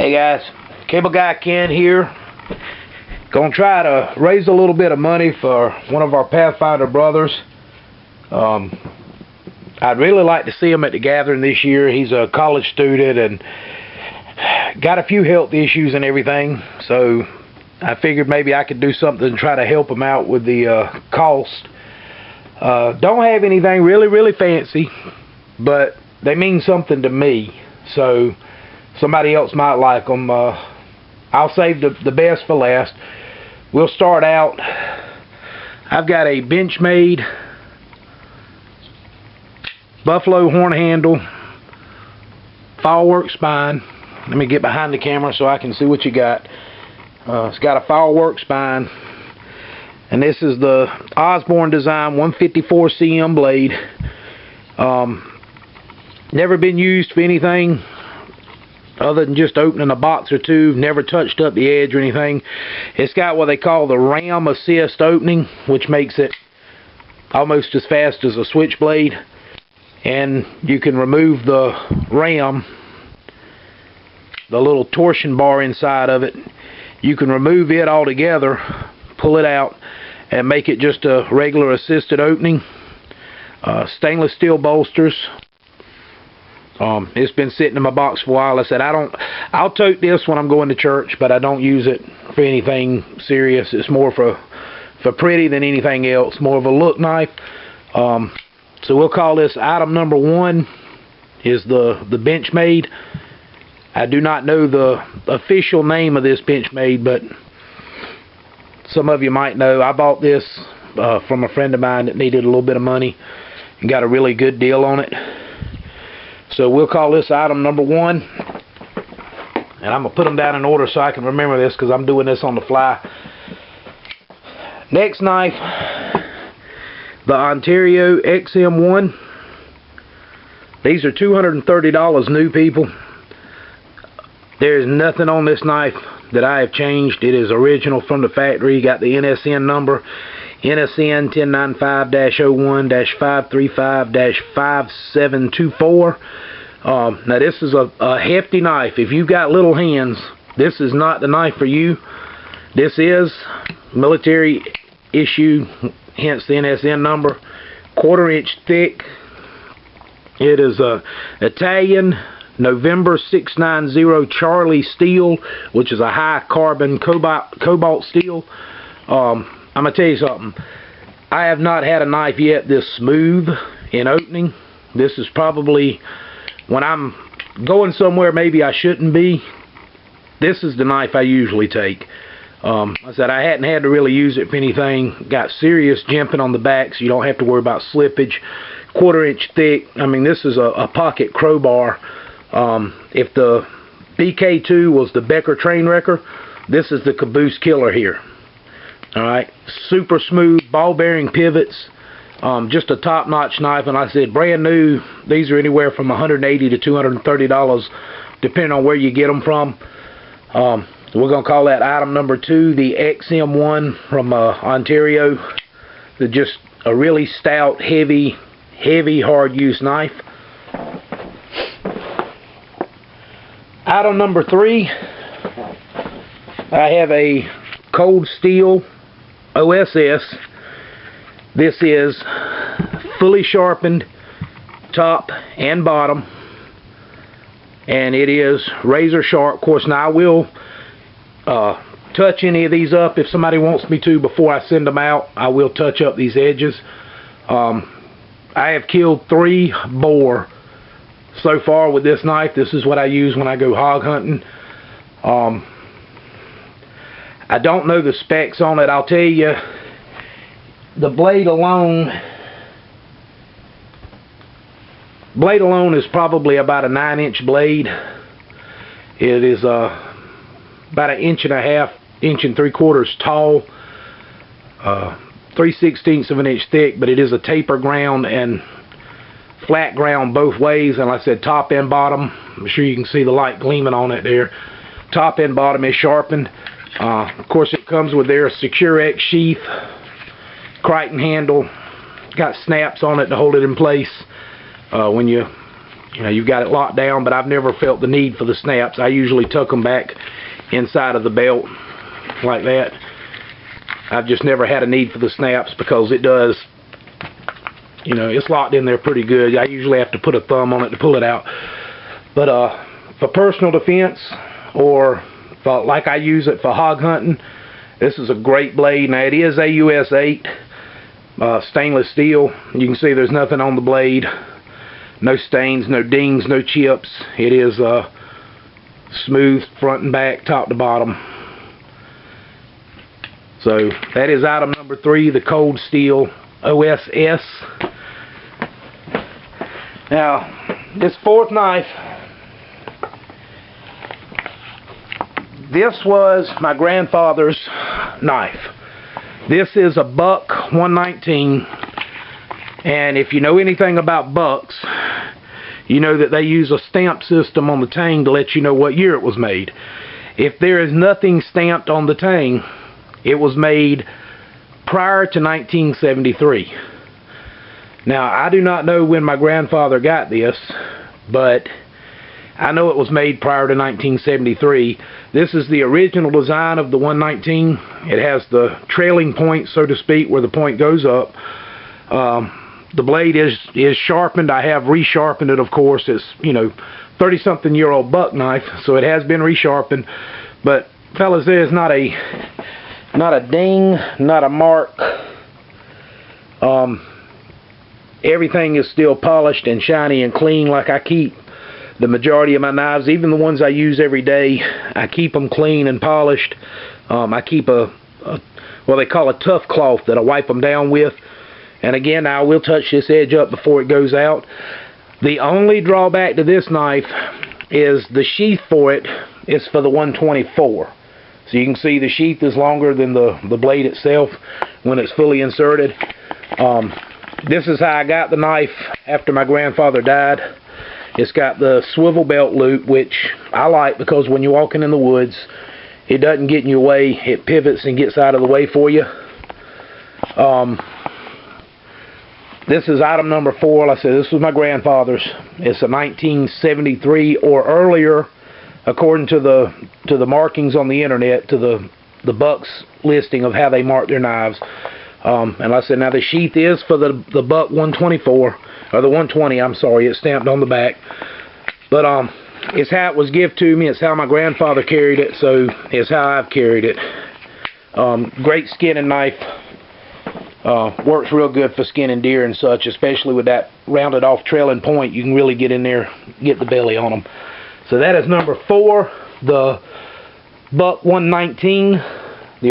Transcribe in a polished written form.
Hey guys, Cable Guy Ken here. Gonna try to raise a little bit of money for one of our Pathfinder brothers. I'd really like to see him at the gathering this year. He's a college student and got a few health issues and everything, so I figured maybe I could do something and try to help him out with the cost. Don't have anything really fancy, but they mean something to me, so somebody else might like them. I'll save the best for last. We'll start out. I've got a Benchmade buffalo horn handle firework spine. Let me get behind the camera so I can see what you got. It's got a firework spine, and this is the Osborne design 154 cm blade. Never been used for anything other than just opening a box or two. Never touched up the edge or anything. It's got what they call the ram assist opening, which makes it almost as fast as a switchblade. And you can remove the ram, the little torsion bar inside of it. You can remove it altogether, pull it out, and make it just a regular assisted opening. Stainless steel bolsters. It's been sitting in my box for a while. I said I'll tote this when I'm going to church, but I don't use it for anything serious. It's more for pretty than anything else. More of a look knife. So we'll call this item number 1 is the Benchmade. I do not know the official name of this Benchmade, but some of you might know. I bought this from a friend of mine that needed a little bit of money and got a really good deal on it. So we'll call this item number 1. And I'm going to put them down in order so I can remember this, because I'm doing this on the fly. Next knife, the Ontario XM1. These are $230 new, people. There's nothing on this knife that I have changed. It is original from the factory. You got the NSN number, NSN 1095-01-535-5724. Now this is a hefty knife. If you've got little hands, this is not the knife for you. This is military issue, hence the NSN number. 1/4 inch thick. It is a Italian November 690 Charlie steel, which is a high carbon cobalt steel. I'm going to tell you something. I have not had a knife yet this smooth in opening. This is probably, when I'm going somewhere maybe I shouldn't be, this is the knife I usually take. I said I hadn't had to really use it for anything. Got serious jimping on the back, so you don't have to worry about slippage. 1/4 inch thick. I mean, this is a pocket crowbar. If the BK2 was the Becker train wrecker, this is the caboose killer here. Alright, super smooth, ball bearing pivots. Just a top notch knife, and I said brand new. These are anywhere from $180 to $230 depending on where you get them from. We're going to call that item number 2, the XM1 from Ontario. They're just a really stout, heavy hard use knife. Item number 3, I have a cold steel OSS. This is fully sharpened top and bottom, and it is razor sharp. Of course, now I will touch any of these up if somebody wants me to before I send them out. I will touch up these edges. I have killed 3 boar so far with this knife. This is what I use when I go hog hunting. I don't know the specs on it. I'll tell you, the blade alone is probably about a 9-inch blade. It is about 1.5 inches, 1 3/4 inches tall, 3/16 of an inch thick, but it is a taper ground and flat ground both ways, and like I said, top and bottom. I'm sure you can see the light gleaming on it there. Top and bottom is sharpened. Of course, it comes with their Secure X sheath, Crichton handle, got snaps on it to hold it in place when you you know, you've got it locked down, but I've never felt the need for the snaps. I usually tuck them back inside of the belt like that. I've just never had a need for the snaps because it does, you know, it's locked in there pretty good. I usually have to put a thumb on it to pull it out. But for personal defense, or for, like I use it for hog hunting, this is a great blade. Now it is a US 8 stainless steel. You can see there's nothing on the blade, no stains, no dings, no chips. It is smooth front and back, top to bottom. So that is item number 3, the cold Steel OSS. Now this fourth knife, this was my grandfather's knife. This is a buck 119, and if you know anything about bucks, you know that they use a stamp system on the tang to let you know what year it was made. If there is nothing stamped on the tang, it was made prior to 1973. Now, I do not know when my grandfather got this, but I know it was made prior to 1973. This is the original design of the 119. It has the trailing point, so to speak, where the point goes up. The blade is sharpened. I have resharpened it, of course. It's, you know, 30-something-year-old buck knife, so it has been resharpened. But fellas, there's not a ding, not a mark. Everything is still polished and shiny and clean, like I keep the majority of my knives. Even the ones I use every day, I keep them clean and polished. I keep what they call a tough cloth that I wipe them down with. And again, I will touch this edge up before it goes out. The only drawback to this knife is the sheath for it is for the 124. So you can see the sheath is longer than the blade itself when it's fully inserted. This is how I got the knife after my grandfather died. It's got the swivel belt loop, which I like because when you're walking in the woods, it doesn't get in your way. It pivots and gets out of the way for you. This is item number 4. Like I said, this was my grandfather's. It's a 1973 or earlier, according to the markings on the internet, to the Bucks listing of how they mark their knives. And like I said, now the sheath is for the Buck 124, or the 120, I'm sorry, it's stamped on the back. But it's how it was given to me, it's how my grandfather carried it, so it's how I've carried it. Great skinning knife. Works real good for skinning deer and such, especially with that rounded off trailing point. You can really get in there, get the belly on them. So that is number 4, the Buck 119.